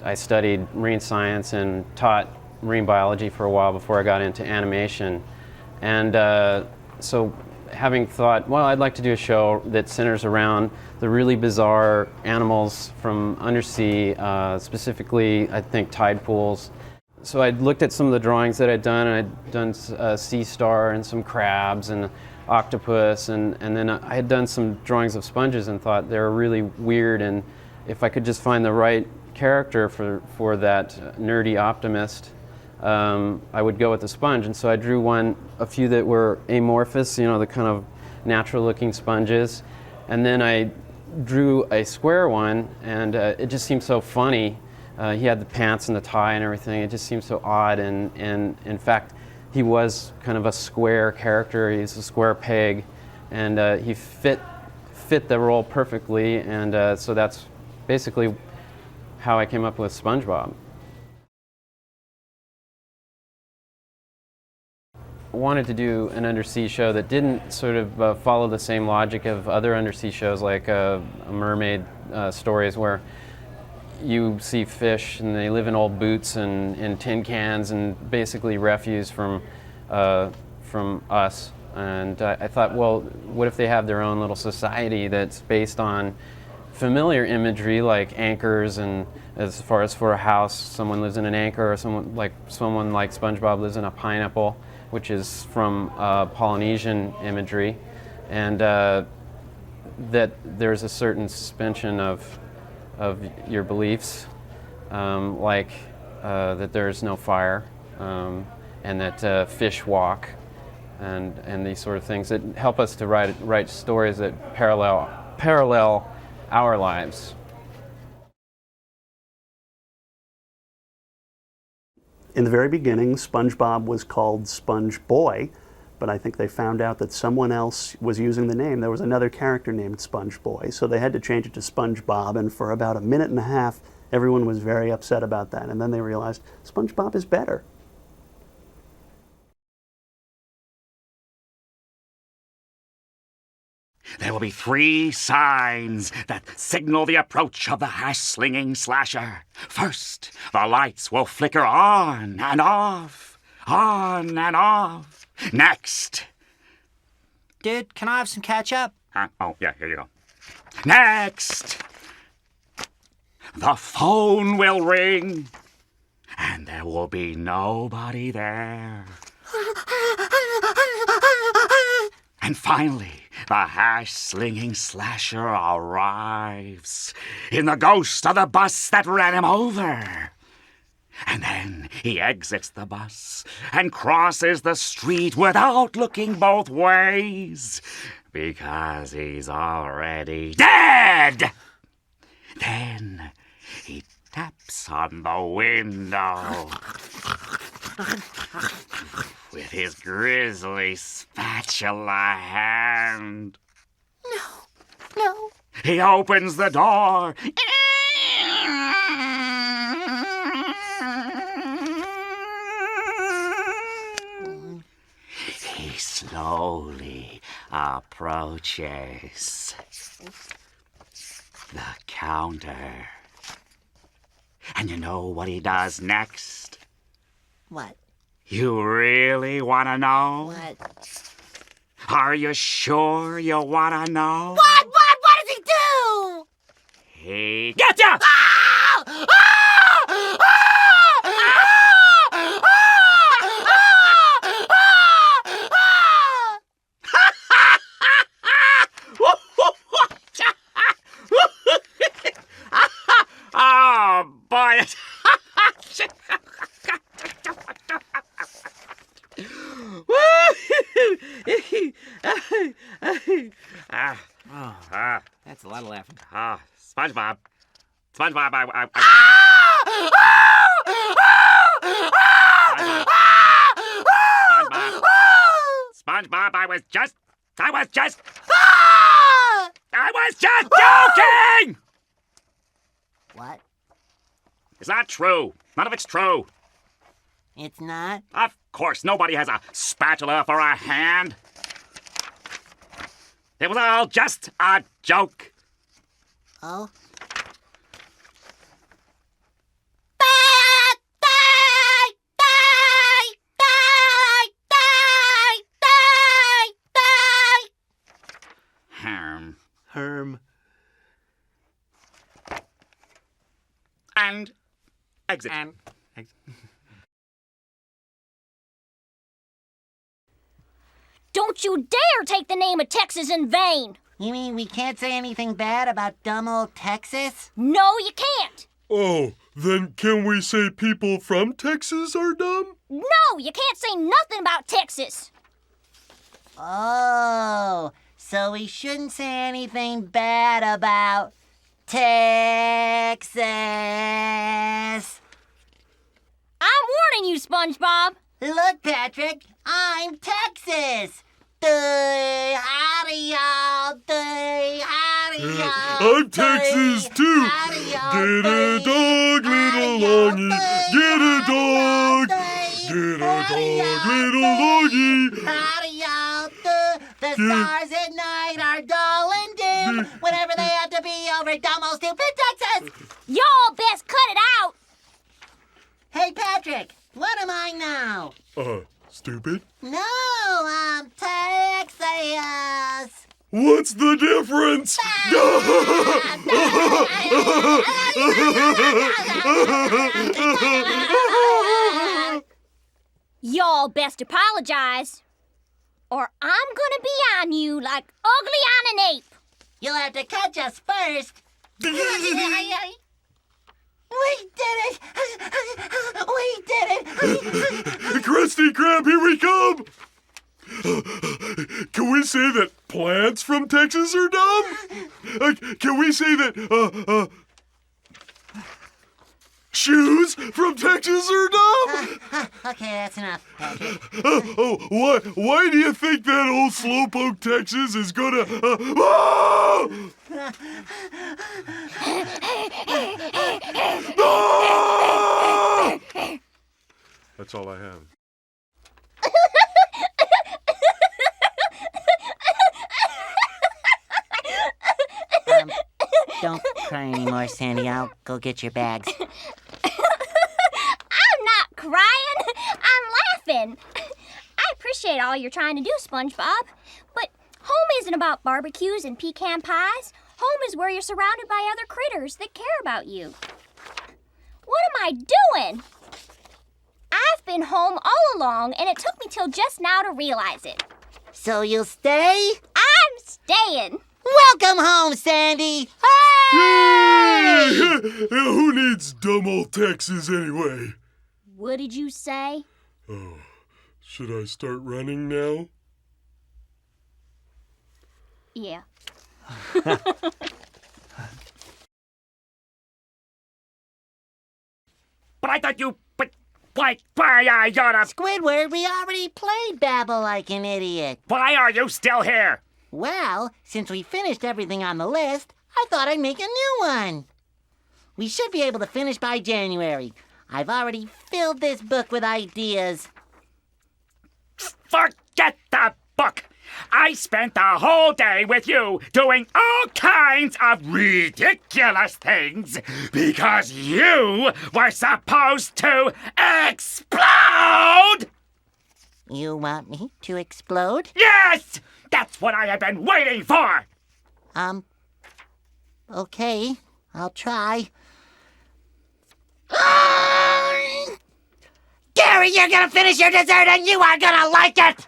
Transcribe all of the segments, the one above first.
I studied marine science and taught marine biology for a while before I got into animation. And so having thought, well, I'd like to do a show that centers around the really bizarre animals from undersea, specifically, I think, tide pools. So I looked at some of the drawings that I'd done, and I'd done a sea star and some crabs and octopus, and then I had done some drawings of sponges and thought they were really weird, and if I could just find the right character for that nerdy optimist, I would go with the sponge. And so I drew a few that were amorphous, the kind of natural-looking sponges, and then I drew a square one, and it just seemed so funny. He had the pants and the tie and everything. It just seemed so odd, and in fact, he was kind of a square character. He's a square peg, and he fit the role perfectly, and so that's basically how I came up with SpongeBob. I wanted to do an undersea show that didn't sort of follow the same logic of other undersea shows like mermaid stories, where you see fish and they live in old boots and in tin cans and basically refuse from us. And I thought, well, what if they have their own little society that's based on familiar imagery like anchors, and as far as for a house, someone lives in an anchor, or someone like SpongeBob lives in a pineapple, which is from Polynesian imagery, and that there's a certain suspension of your beliefs, like that there's no fire, and that fish walk, and these sort of things that help us to write stories that parallel our lives. In the very beginning, SpongeBob was called Sponge Boy, but I think they found out that someone else was using the name. There was another character named Sponge Boy, so they had to change it to SpongeBob, and for about a minute and a half, everyone was very upset about that, and then they realized SpongeBob is better. There will be 3 signs that signal the approach of the hash-slinging slasher. First, the lights will flicker on and off, on and off. Next. Dude, can I have some ketchup? Oh, yeah, here you go. Next. The phone will ring, and there will be nobody there. And finally, the hash-slinging slasher arrives in the ghost of the bus that ran him over. And then he exits the bus and crosses the street without looking both ways, because he's already dead. Then he taps on the window with his grisly spatula hand. No. He opens the door. He slowly approaches the counter. And you know what he does next? What? You really want to know? What? Are you sure you want to know? What does he do? He gets ya! Ah! Ah! Ah! Oh, boy. That's a lot of laughing. SpongeBob. SpongeBob, SpongeBob, I was just joking! What? It's not true. None of it's true. It's not? Of course, nobody has a spatula for a hand. It was all just a joke. Oh? Herm. And exit. Don't you dare take the name of Texas in vain! You mean we can't say anything bad about dumb old Texas? No, you can't! Oh, then can we say people from Texas are dumb? No, you can't say nothing about Texas! Oh, so we shouldn't say anything bad about Texas. I'm warning you, SpongeBob! Look, Patrick, I'm Texas. Howdy, y'all. Howdy, y'all. I'm Texas too. Get a dog, little longy. Get a dog. Get a dog, little longy. Howdy, y'all. The stars at night are dull and dim whenever they have to be over dumb old stupid Texas. Y'all best cut it out! Hey, Patrick, what am I now? Stupid? No, I'm Texas. What's the difference? Y'all best apologize, or I'm gonna be on you like ugly on an ape. You'll have to catch us first. We did it! We did it! Krusty Krab, here we come! Can we say that plants from Texas are dumb? Can we say that, shoes from Texas are dumb? Okay, that's enough, Patrick. Why do you think that old Slowpoke Texas is gonna, ah! Ah! That's all I have. Don't cry anymore, Sandy. I'll go get your bags. I'm not crying, I'm laughing. I appreciate all you're trying to do, SpongeBob, but home isn't about barbecues and pecan pies. Home is where you're surrounded by other critters that care about you. What am I doing? I've been home all along, and it took me till just now to realize it. So you'll stay? I'm staying. Welcome home, Sandy! Yay! Who needs dumb old Texas anyway? What did you say? Oh, should I start running now? Yeah. But I thought you... But why I gotta... Squidward, we already played Babble Like an Idiot. Why are you still here? Well, since we finished everything on the list, I thought I'd make a new one. We should be able to finish by January. I've already filled this book with ideas. Forget the book! I spent the whole day with you doing all kinds of ridiculous things because you were supposed to explode! You want me to explode? Yes! That's what I have been waiting for! Okay, I'll try. Gary, you're gonna finish your dessert and you are gonna like it!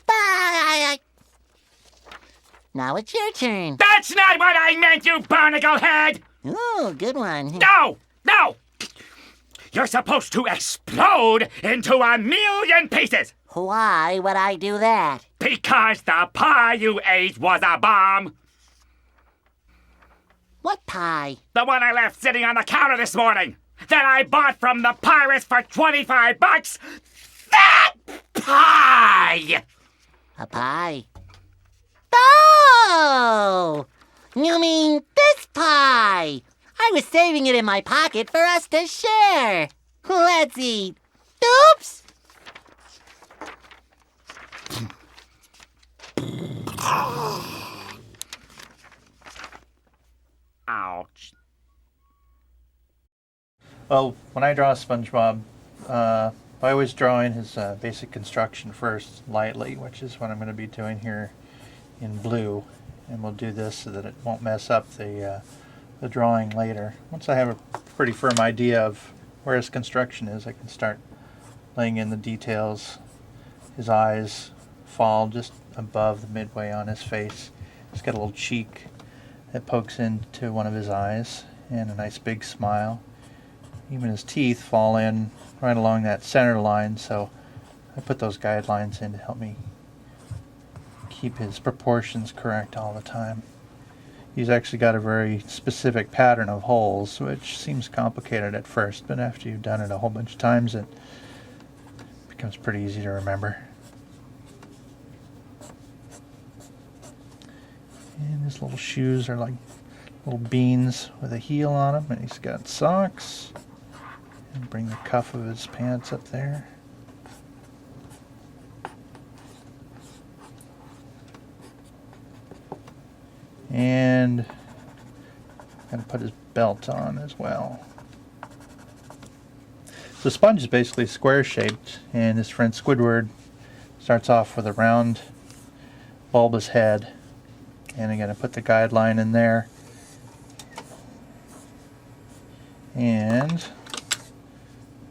Bye! Now it's your turn. That's not what I meant, you barnacle head! Ooh, good one. No! No! You're supposed to explode into a million pieces! Why would I do that? Because the pie you ate was a bomb! What pie? The one I left sitting on the counter this morning! That I bought from the pirates for $25! That pie! A pie. Oh! You mean this pie? I was saving it in my pocket for us to share. Let's eat. Oops! Ouch. Well, when I draw SpongeBob, I always draw in his basic construction first, lightly, which is what I'm going to be doing here in blue. and we'll do this so that it won't mess up the drawing later. Once I have a pretty firm idea of where his construction is, I can start laying in the details. His eyes fall just above the midway on his face. He's got a little cheek that pokes into one of his eyes, and a nice big smile. Even his teeth fall in right along that center line, so I put those guidelines in to help me keep his proportions correct all the time. He's actually got a very specific pattern of holes, which seems complicated at first, but after you've done it a whole bunch of times, it becomes pretty easy to remember. And his little shoes are like little beans with a heel on them, and he's got socks. And bring the cuff of his pants up there. And I'm going to put his belt on as well. So Sponge is basically square shaped, and his friend Squidward starts off with a round bulbous head. And I'm going to put the guideline in there. And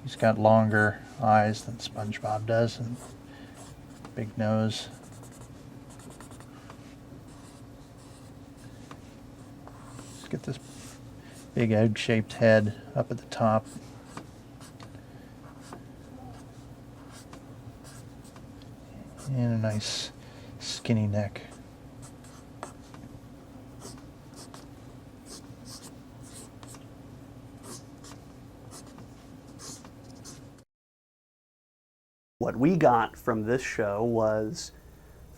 he's got longer eyes than SpongeBob does, and big nose. Let's get this big egg-shaped head up at the top. And a nice skinny neck. What we got from this show was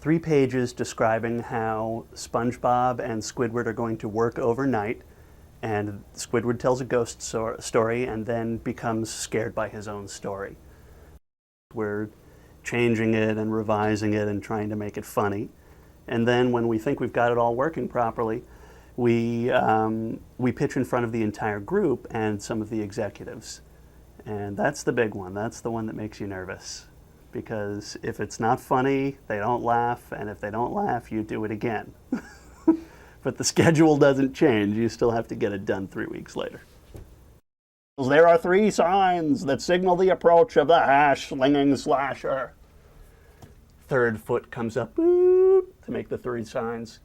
3 pages describing how SpongeBob and Squidward are going to work overnight, and Squidward tells a ghost story and then becomes scared by his own story. We're changing it and revising it and trying to make it funny. And then when we think we've got it all working properly, we pitch in front of the entire group and some of the executives. And that's the big one. That's the one that makes you nervous. Because if it's not funny, they don't laugh, and if they don't laugh, you do it again. But the schedule doesn't change. You still have to get it done 3 weeks later. There are 3 signs that signal the approach of the hash-slinging slasher. Third foot comes up boop, to make the 3 signs.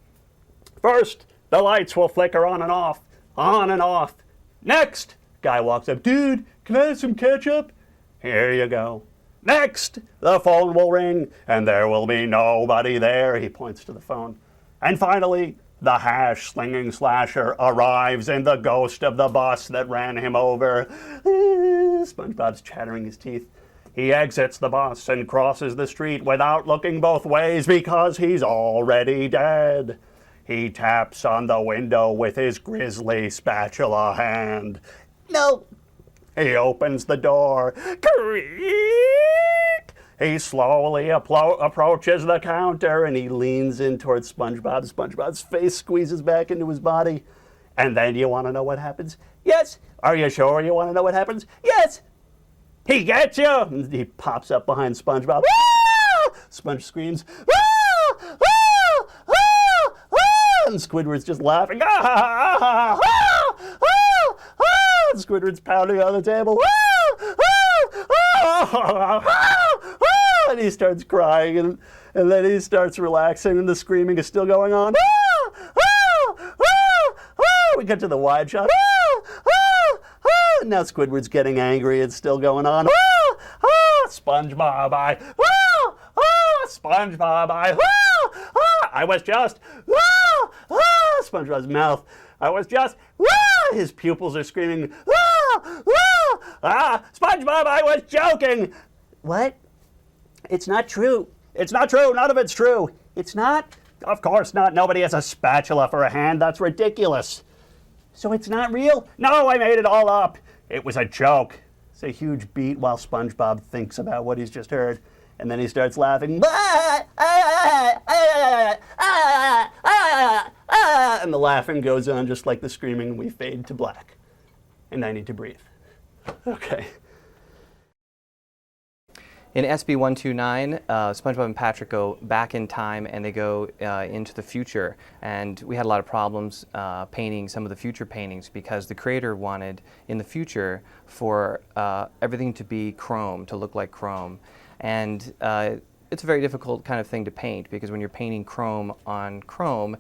First, the lights will flicker on and off, on and off. Next, guy walks up, dude, can I have some ketchup? Here you go. Next, the phone will ring, and there will be nobody there. He points to the phone. And finally, the hash-slinging slasher arrives in the ghost of the bus that ran him over. SpongeBob's chattering his teeth. He exits the bus and crosses the street without looking both ways because he's already dead. He taps on the window with his grisly spatula hand. No! He opens the door. Creak! He slowly approaches the counter and he leans in towards SpongeBob. SpongeBob's face squeezes back into his body. And then you want to know what happens? Yes! Are you sure you want to know what happens? Yes! He gets you! And he pops up behind SpongeBob. Ah! Sponge screams. Ah! Ah! Ah! Ah! And Squidward's just laughing. Ah! Ah! Ah! Ah! Ah! And Squidward's pounding on the table. Ah! Ah! Ah! Ah! Ah! And he starts crying, and then he starts relaxing, and the screaming is still going on. Ah! Ah! Ah! Ah! We get to the wide shot. Ah! Ah! Ah! And now Squidward's getting angry. It's still going on. Ah! Ah! SpongeBob, ah! Ah! SpongeBob, ah! Ah! I was just. Ah! Ah! SpongeBob's mouth. I was just. Ah! His pupils are screaming. Ah! Ah! Ah! SpongeBob, I was joking. What? It's not true. It's not true. None of it's true. It's not? Of course not. Nobody has a spatula for a hand. That's ridiculous. So it's not real? No, I made it all up. It was a joke. It's a huge beat while SpongeBob thinks about what he's just heard. And then he starts laughing. And the laughing goes on just like the screaming, and we fade to black. And I need to breathe. Okay. In SB 129, SpongeBob and Patrick go back in time and they go into the future. And we had a lot of problems painting some of the future paintings because the creator wanted in the future for everything to be chrome, to look like chrome. And it's a very difficult kind of thing to paint because when you're painting chrome on chrome,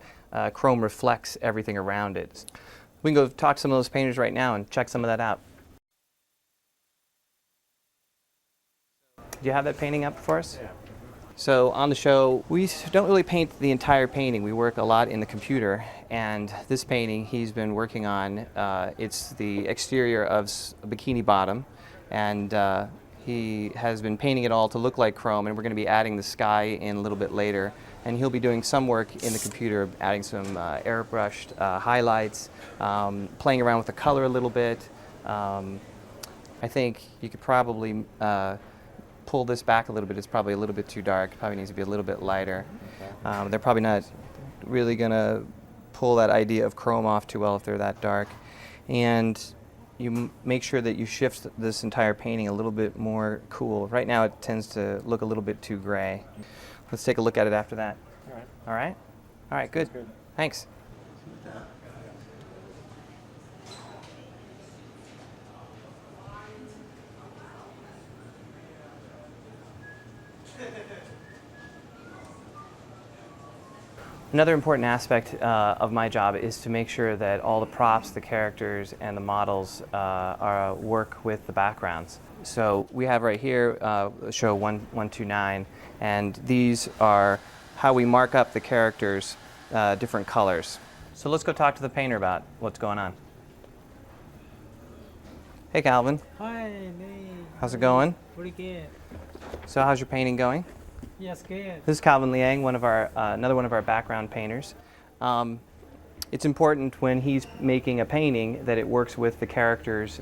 chrome reflects everything around it. We can go talk to some of those painters right now and check some of that out. Do you have that painting up for us? Yeah. So on the show, we don't really paint the entire painting. We work a lot in the computer. And this painting he's been working on, it's the exterior of a bikini bottom. And he has been painting it all to look like chrome. And we're going to be adding the sky in a little bit later. And he'll be doing some work in the computer, adding some airbrushed highlights, playing around with the color a little bit. I think you could probably pull this back a little bit. It's probably a little bit too dark. Probably needs to be a little bit lighter. They're probably not really going to pull that idea of chrome off too well if they're that dark. And you make sure that you shift this entire painting a little bit more cool. Right now it tends to look a little bit too gray. Let's take a look at it after that. All right. All right? All right, good. Thanks. Another important aspect of my job is to make sure that all the props, the characters, and the models work with the backgrounds. So we have right here show 129, and these are how we mark up the characters' different colors. So let's go talk to the painter about what's going on. Hey, Calvin. Hi, Lee. How's it going? Pretty good. So how's your painting going? Yes, good. This is Calvin Liang, another one of our background painters. It's important when he's making a painting that it works with the characters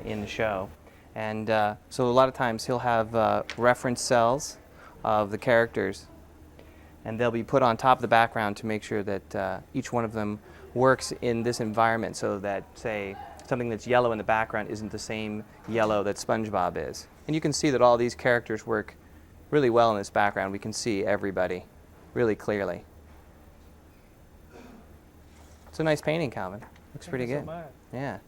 in the show. And so a lot of times he'll have reference cells of the characters, and they'll be put on top of the background to make sure that each one of them works in this environment so that, say, something that's yellow in the background isn't the same yellow that SpongeBob is. And you can see that all these characters work really well in this background. We can see everybody really clearly. It's a nice painting, Calvin. Looks pretty good. Thank you so much. Yeah.